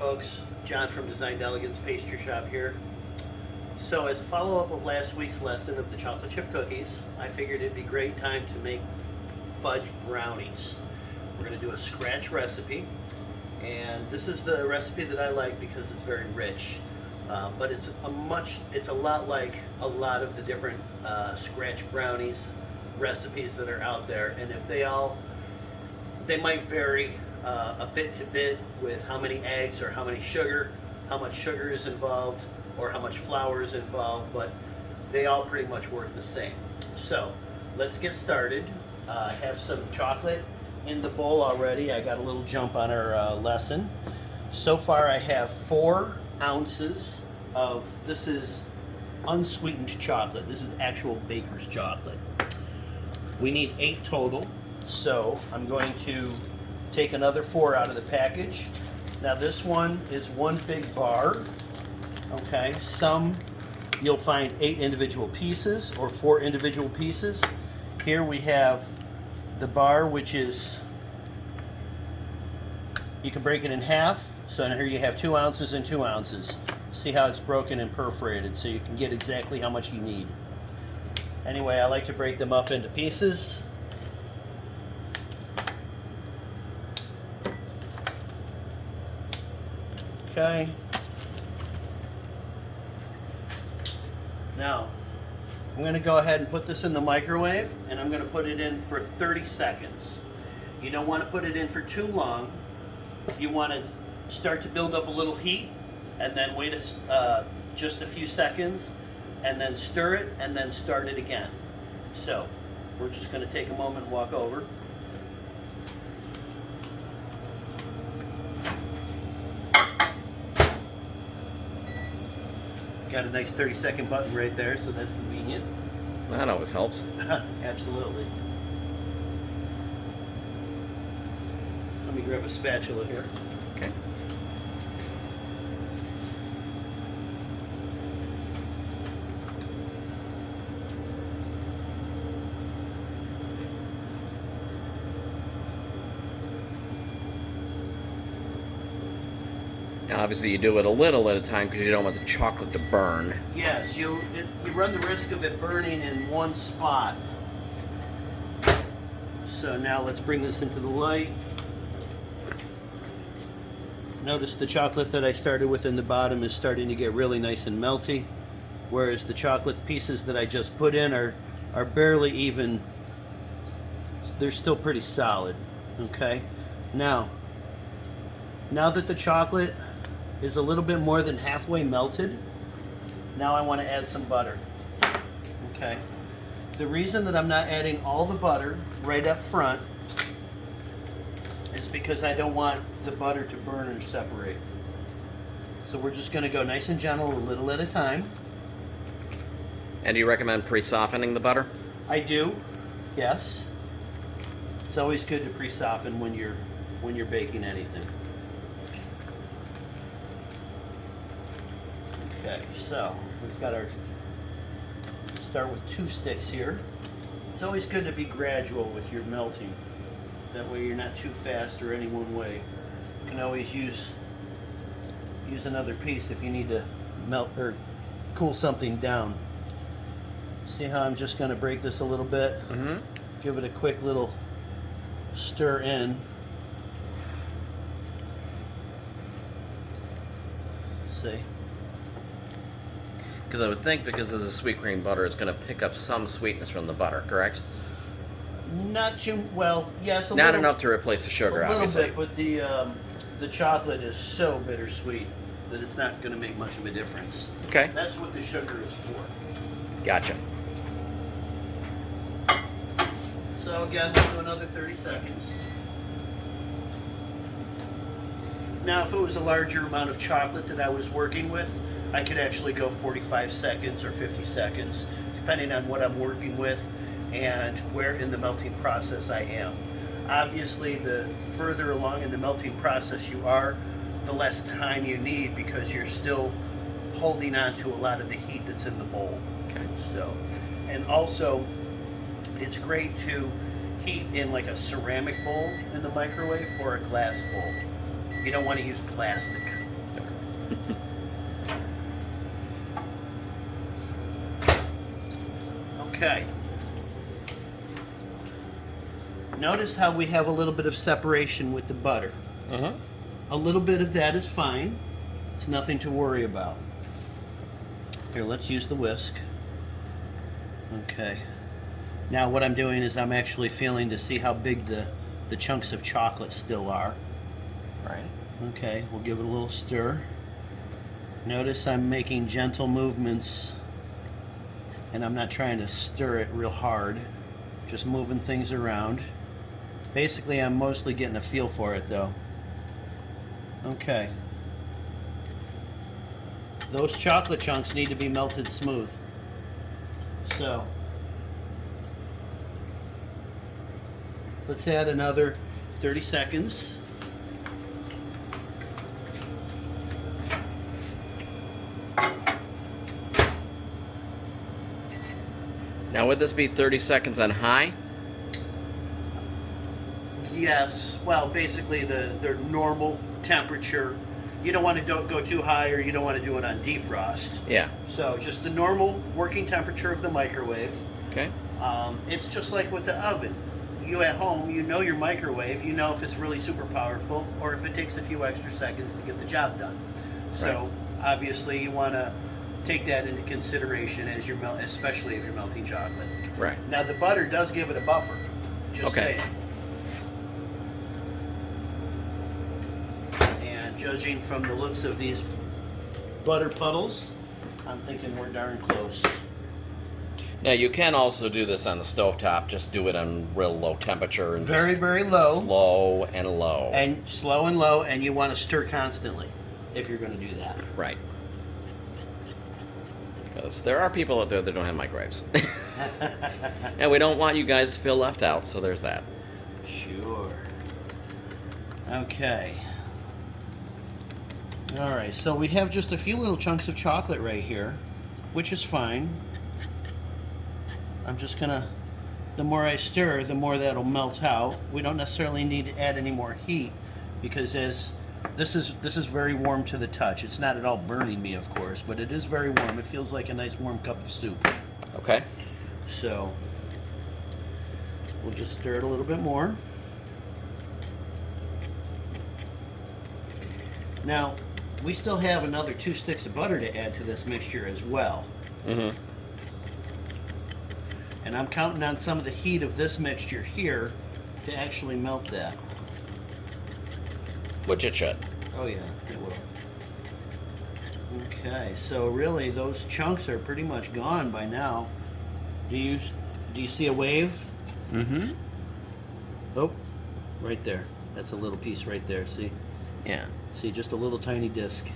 folks, John from Elegance Pastry Shop here. So as a follow-up of last week's lesson of the chocolate chip cookies, I figured it'd be a great time to make fudge brownies. We're going to do a scratch recipe, and this is the recipe that I like because it's very rich. But it's a lot like a lot of the different scratch brownies recipes that are out there, and if they might vary a bit to bit with how many eggs or how much sugar is involved or how much flour is involved, but they all pretty much work the same. So let's get started. I have some chocolate in the bowl already. I got a little jump on our lesson. So far I have 4 ounces of, this is unsweetened chocolate. This is actual baker's chocolate. We need 8 total, so I'm going to take another 4 out of the package. Now this one is 1 big bar, okay? Some you'll find 8 individual pieces or 4 individual pieces. Here we have the bar, which is, you can break it in half. So here you have 2 ounces and 2 ounces. See how it's broken and perforated, so you can get exactly how much you need. Anyway, I like to break them up into pieces. Okay. Now, I'm going to go ahead and put this in the microwave, and I'm going to put it in for 30 seconds. You don't want to put it in for too long. You want to start to build up a little heat, and then wait just a few seconds, and then stir it, and then start it again. So, we're just going to take a moment and walk over. Got a nice 30-second button right there, so that's convenient. That always helps. Absolutely. Let me grab a spatula here. Okay. Now, obviously, you do it a little at a time because you don't want the chocolate to burn. Yes, you run the risk of it burning in one spot. So now let's bring this into the light. Notice the chocolate that I started with in the bottom is starting to get really nice and melty, whereas the chocolate pieces that I just put in are barely even, they're still pretty solid. Okay, now that the chocolate is a little bit more than halfway melted, now I want to add some butter. Okay, the reason that I'm not adding all the butter right up front is because I don't want the butter to burn or separate. So we're just going to go nice and gentle, a little at a time. And do you recommend pre-softening the butter? I do, yes. It's always good to pre-soften when you're baking anything. Okay, so we've got start with 2 sticks here. It's always good to be gradual with your melting. That way you're not too fast or any one way. You can always use another piece if you need to melt or cool something down. See how I'm just going to break this a little bit? Mm-hmm. Give it a quick little stir in. See? Because I would think because this is sweet cream butter, it's going to pick up some sweetness from the butter, correct? Not too well. Yes, Not enough to replace the sugar, a little obviously. bit, but the chocolate is so bittersweet that it's not going to make much of a difference. Okay. That's what the sugar is for. Gotcha. So again, we'll do another 30 seconds. Now, if it was a larger amount of chocolate that I was working with, I could actually go 45 seconds or 50 seconds, depending on what I'm working with and where in the melting process I am. Obviously, the further along in the melting process you are, the less time you need because you're still holding on to a lot of the heat that's in the bowl. Okay. So, and also, it's great to heat in like a ceramic bowl in the microwave or a glass bowl. You don't want to use plastic. Okay. Notice how we have a little bit of separation with the butter. Uh-huh. A little bit of that is fine. It's nothing to worry about. Here, let's use the whisk. Okay. Now what I'm doing is I'm actually feeling to see how big the chunks of chocolate still are. Right. Okay, we'll give it a little stir. Notice I'm making gentle movements, and I'm not trying to stir it real hard. Just moving things around. Basically, I'm mostly getting a feel for it, though. Okay. Those chocolate chunks need to be melted smooth. So, let's add another 30 seconds. Now, would this be 30 seconds on high? Yes, well, basically their normal temperature. You don't want to go too high, or you don't want to do it on defrost. Yeah. So just the normal working temperature of the microwave. Okay. It's just like with the oven. You at home, you know your microwave. You know if it's really super powerful or if it takes a few extra seconds to get the job done. So obviously you want to take that into consideration as especially if you're melting chocolate. Right. Now the butter does give it a buffer. Just saying. And judging from the looks of these butter puddles, I'm thinking we're darn close. Now, you can also do this on the stovetop. Just do it on real low temperature and Very, just very low. slow and low. And slow and low, and you want to stir constantly if you're going to do that. Right. Because there are people out there that don't have microwaves. And we don't want you guys to feel left out, so there's that. Sure. Okay. All right, so we have just a few little chunks of chocolate right here, which is fine. I'm just gonna, the more I stir, the more that'll melt out. We don't necessarily need to add any more heat because as this is very warm to the touch. It's not at all burning me, of course, but it is very warm. It feels like a nice warm cup of soup. Okay. So we'll just stir it a little bit more. Now, we still have another 2 sticks of butter to add to this mixture as well. Mm-hmm. And I'm counting on some of the heat of this mixture here to actually melt that. Which it should. Oh yeah, it will. Okay, so really those chunks are pretty much gone by now. Do you see a wave? Mm-hmm. Oh, right there. That's a little piece right there, see? Yeah. See, just a little tiny disc.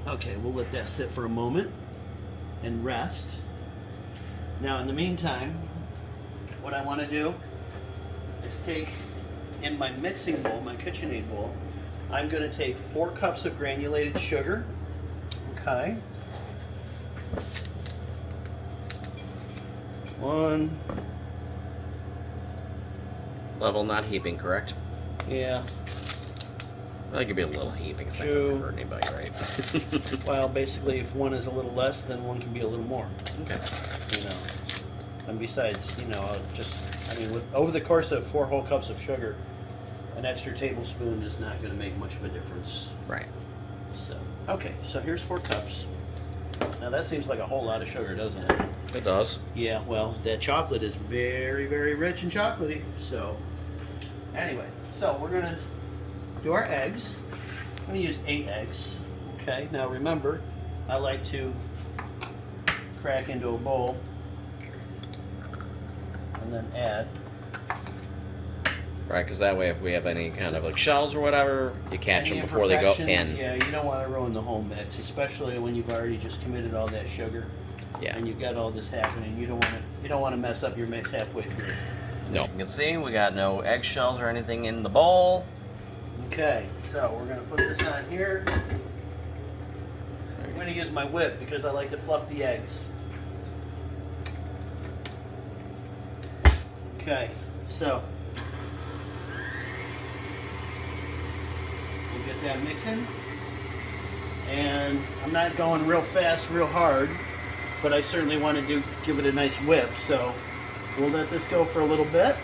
Okay, we'll let that sit for a moment and rest. Now, in the meantime, what I want to do is take, in my mixing bowl, my KitchenAid bowl, I'm going to take 4 cups of granulated sugar. Okay. 1. Level not heaping, correct? Yeah. Well, it could be a little heaping, so I 2. don't hurt anybody, right? Well, basically, if one is a little less, then one can be a little more. Okay. You know. And besides, you know, over the course of 4 whole cups of sugar, an extra tablespoon is not going to make much of a difference. Right. So, okay, so here's 4 cups. Now that seems like a whole lot of sugar, doesn't it? It does. Yeah, well, that chocolate is very, very rich and chocolatey. So, anyway, so we're going to do our eggs. I'm going to use 8 eggs. Okay, now remember, I like to crack into a bowl and then add. Right, because that way if we have any kind of like shells or whatever, you catch Any them before they go imperfections, in. Yeah, you don't want to ruin the whole mix, especially when you've already just committed all that sugar. Yeah. And you've got all this happening. You don't want to mess up your mix halfway through. No. You can see we got no eggshells or anything in the bowl. Okay, so we're going to put this on here. I'm going to use my whip because I like to fluff the eggs. Okay, so get that mixing. And I'm not going real fast, real hard, but I certainly want to give it a nice whip. So we'll let this go for a little bit.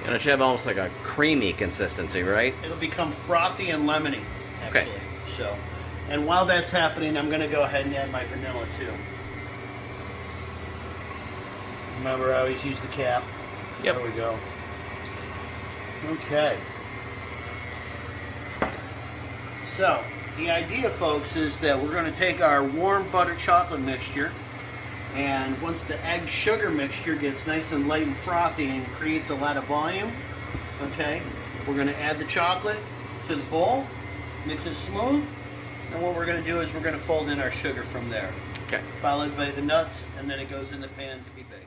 And it should have almost like a creamy consistency, right? It'll become frothy and lemony, actually. Okay. So, and while that's happening, I'm going to go ahead and add my vanilla too. Remember, I always use the cap. Yep. There we go. Okay. So, the idea, folks, is that we're going to take our warm butter chocolate mixture, and once the egg sugar mixture gets nice and light and frothy and creates a lot of volume, okay, we're going to add the chocolate to the bowl, mix it smooth, and what we're going to do is we're going to fold in our sugar from there. Okay. Followed by the nuts, and then it goes in the pan to be baked.